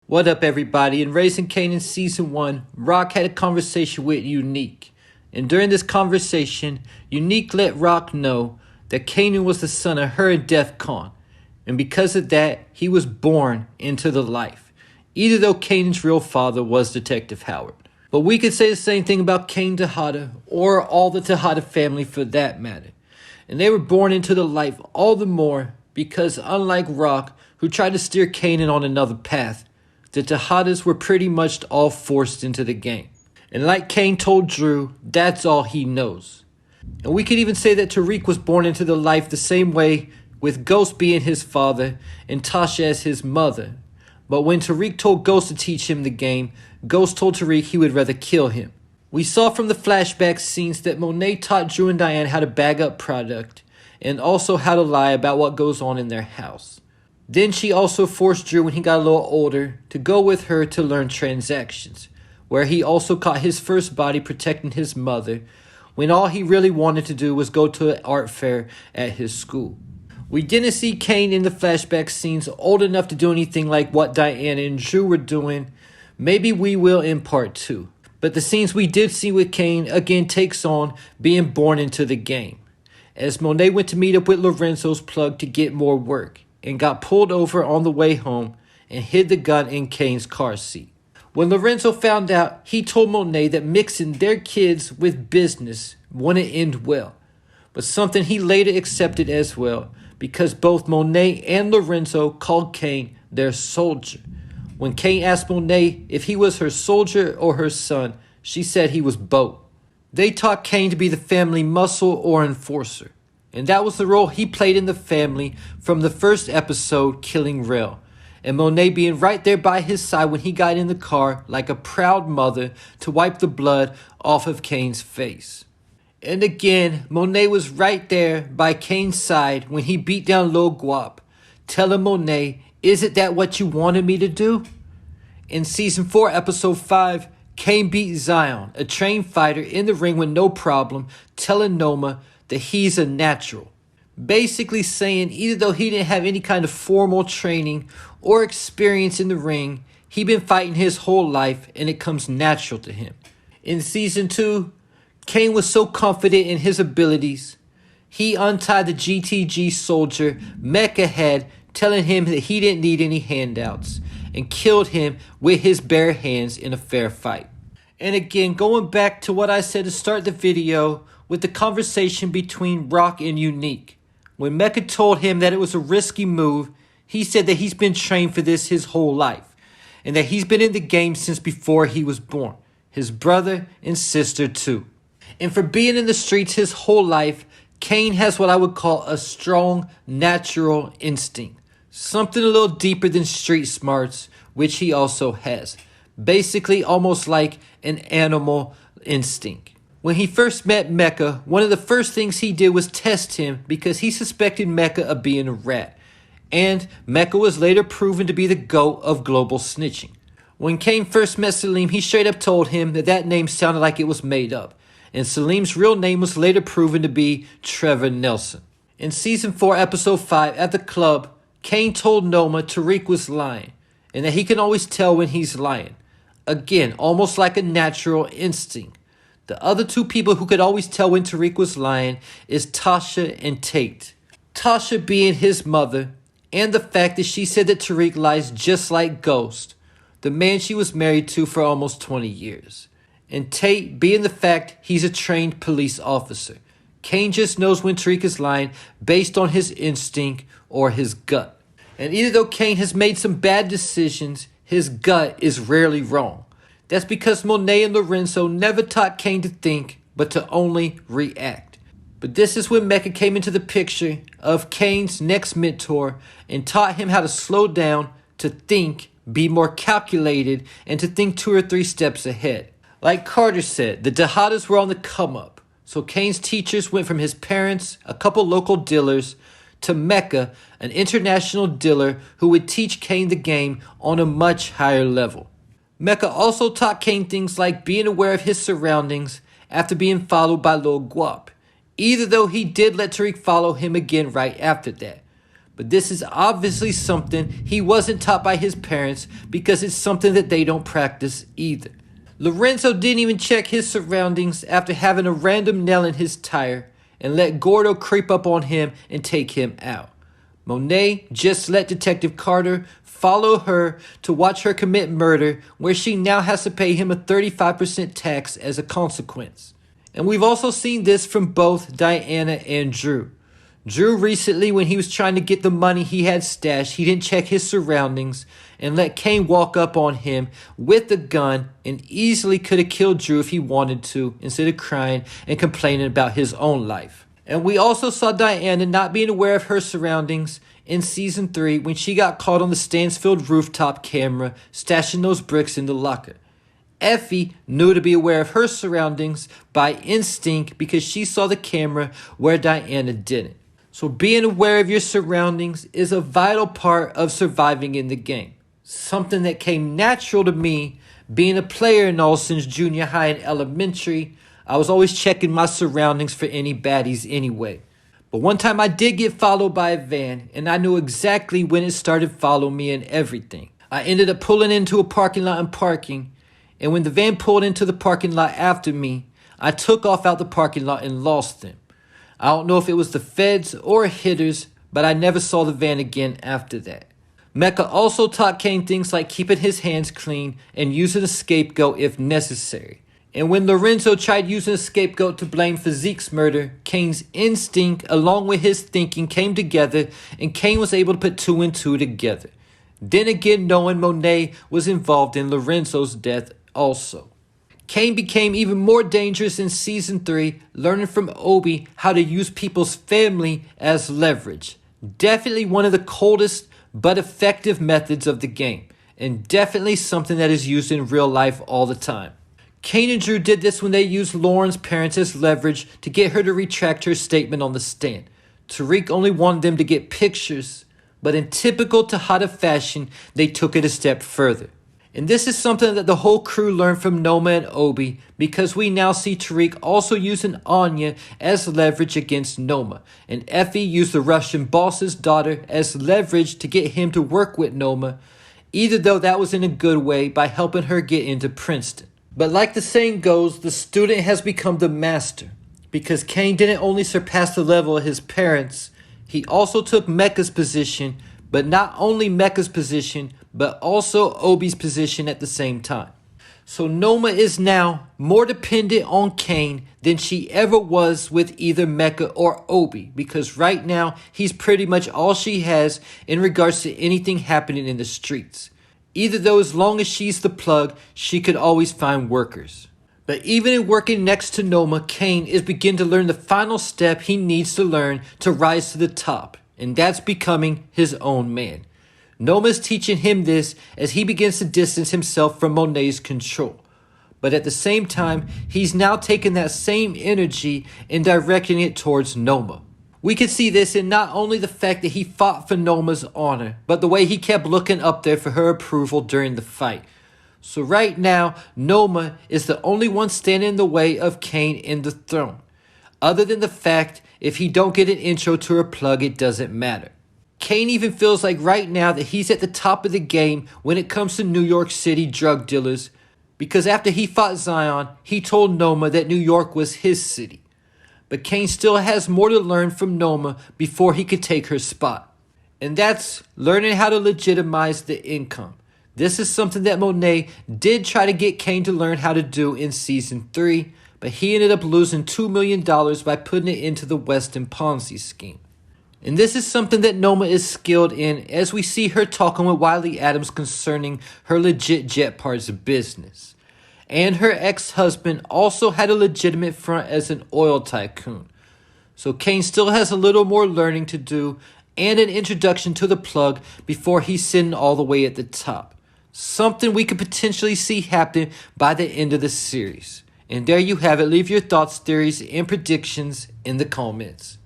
What up, everybody? In Raising Kanan Season 1, Rock had a conversation with Unique. And during this conversation, Unique let Rock know that Kanan was the son of her and Def Con. And because of that, he was born into the life, even though Kanan's real father was Detective Howard. But we could say the same thing about Kane Tejada, or all the Tejada family for that matter. And they were born into the life all the more because, unlike Rock, who tried to steer Kanan on another path, the Tejadas were pretty much all forced into the game. And like Kane told Drew, that's all he knows. And we could even say that Tariq was born into the life the same way, with Ghost being his father and Tasha as his mother. But when Tariq told Ghost to teach him the game, Ghost told Tariq he would rather kill him. We saw from the flashback scenes that Monet taught Drew and Diane how to bag up product, and also how to lie about what goes on in their house. Then she also forced Drew, when he got a little older, to go with her to learn transactions, where he also caught his first body protecting his mother, when all he really wanted to do was go to an art fair at his school. We didn't see Kane in the flashback scenes old enough to do anything like what Diana and Drew were doing. Maybe we will in part 2. But the scenes we did see with Kane again takes on being born into the game, as Monet went to meet up with Lorenzo's plug to get more work, and got pulled over on the way home and hid the gun in Kane's car seat. When Lorenzo found out, he told Monet that mixing their kids with business wouldn't end well, but something he later accepted as well, because both Monet and Lorenzo called Kane their soldier. When Kane asked Monet if he was her soldier or her son, she said he was both. They taught Kane to be the family muscle or enforcer, and that was the role he played in the family from the first episode, killing Rel, and Monet being right there by his side when he got in the car like a proud mother to wipe the blood off of Kane's face. And again, Monet was right there by Kane's side when he beat down Lil Guap, telling Monet, "Isn't that what you wanted me to do?" In Season 4, Episode 5, Kane beat Zion, a trained fighter, in the ring with no problem, telling Noma that he's a natural. Basically saying, even though he didn't have any kind of formal training or experience in the ring, he'd been fighting his whole life and it comes natural to him. In Season 2, Kane was so confident in his abilities, he untied the GTG soldier Mecha head, telling him that he didn't need any handouts, and killed him with his bare hands in a fair fight. And again, going back to what I said to start the video, with the conversation between Rock and Unique. When Mecha told him that it was a risky move, he said that he's been trained for this his whole life, and that he's been in the game since before he was born. His brother and sister too. And for being in the streets his whole life, Kane has what I would call a strong, natural instinct. Something a little deeper than street smarts, which he also has. Basically almost like an animal instinct. When he first met Mecha, one of the first things he did was test him because he suspected Mecha of being a rat. And Mecha was later proven to be the GOAT of global snitching. When Kane first met Salim, he straight up told him that that name sounded like it was made up. And Salim's real name was later proven to be Trevor Nelson. In Season 4, Episode 5, at the club, Kane told Noma Tariq was lying, and that he can always tell when he's lying. Again, almost like a natural instinct. The other two people who could always tell when Tariq was lying is Tasha and Tate. Tasha being his mother, and the fact that she said that Tariq lies just like Ghost, the man she was married to for almost 20 years. And Tate being the fact he's a trained police officer. Kane just knows when Tariq is lying based on his instinct or his gut. And even though Kane has made some bad decisions, his gut is rarely wrong. That's because Monet and Lorenzo never taught Kane to think, but to only react. But this is when Mecha came into the picture of Kane's next mentor and taught him how to slow down, to think, be more calculated, and to think 2 or 3 steps ahead. Like Carter said, the Tejadas were on the come up. So Kane's teachers went from his parents, a couple local dealers, to Mecha, an international dealer who would teach Kane the game on a much higher level. Mecha also taught Kane things like being aware of his surroundings after being followed by Lil Guap, even though he did let Tariq follow him again right after that. But this is obviously something he wasn't taught by his parents because it's something that they don't practice either. Lorenzo didn't even check his surroundings after having a random nail in his tire and let Gordo creep up on him and take him out. Monet just let Detective Carter follow her to watch her commit murder, where she now has to pay him a 35% tax as a consequence. And we've also seen this from both Diana and Drew. Drew recently, when he was trying to get the money he had stashed, he didn't check his surroundings and let Kane walk up on him with a gun and easily could have killed Drew if he wanted to, instead of crying and complaining about his own life. And we also saw Diana not being aware of her surroundings in season 3 when she got caught on the Stansfield rooftop camera stashing those bricks in the locker. Effie knew to be aware of her surroundings by instinct because she saw the camera where Diana didn't. So being aware of your surroundings is a vital part of surviving in the game. Something that came natural to me being a player in all since junior high and elementary. I was always checking my surroundings for any baddies anyway. But one time I did get followed by a van, and I knew exactly when it started following me and everything. I ended up pulling into a parking lot and parking, and when the van pulled into the parking lot after me, I took off out the parking lot and lost them. I don't know if it was the feds or hitters, but I never saw the van again after that. Mecca also taught Kane things like keeping his hands clean and using a scapegoat if necessary. And when Lorenzo tried using a scapegoat to blame for Zeke's murder, Kane's instinct along with his thinking came together and Kane was able to put 2 and 2 together. Then again, knowing Monet was involved in Lorenzo's death also. Kane became even more dangerous in season 3, learning from Obi how to use people's family as leverage. Definitely one of the coldest but effective methods of the game, and definitely something that is used in real life all the time. Kane and Drew did this when they used Lauren's parents as leverage to get her to retract her statement on the stand. Tariq only wanted them to get pictures, but in typical Tejada fashion, they took it a step further. And this is something that the whole crew learned from Noma and Obi, because we now see Tariq also using Anya as leverage against Noma, and Effie used the Russian boss's daughter as leverage to get him to work with Noma, either though that was in a good way by helping her get into Princeton. But like the saying goes, the student has become the master, because Kane didn't only surpass the level of his parents, he also took Mecca's position, but not only Mecca's position, but also Obi's position at the same time. So Noma is now more dependent on Kane than she ever was with either Mecca or Obi, because right now he's pretty much all she has in regards to anything happening in the streets. Either though, as long as she's the plug, she could always find workers. But even in working next to Noma, Kane is beginning to learn the final step he needs to learn to rise to the top, and that's becoming his own man. Noma's teaching him this as he begins to distance himself from Monet's control. But at the same time, he's now taking that same energy and directing it towards Noma. We can see this in not only the fact that he fought for Noma's honor, but the way he kept looking up there for her approval during the fight. So right now, Noma is the only one standing in the way of Kane in the throne. Other than the fact, if he don't get an intro to her plug, it doesn't matter. Kane even feels like right now that he's at the top of the game when it comes to New York City drug dealers, because after he fought Zion, he told Noma that New York was his city. But Kane still has more to learn from Noma before he could take her spot. And that's learning how to legitimize the income. This is something that Monet did try to get Kane to learn how to do in season 3, but he ended up losing $2 million by putting it into the Weston Ponzi scheme. And this is something that Noma is skilled in, as we see her talking with Wiley Adams concerning her legit jet parts of business. And her ex-husband also had a legitimate front as an oil tycoon. So Kane still has a little more learning to do and an introduction to the plug before he's sitting all the way at the top. Something we could potentially see happen by the end of the series. And there you have it. Leave your thoughts, theories, and predictions in the comments.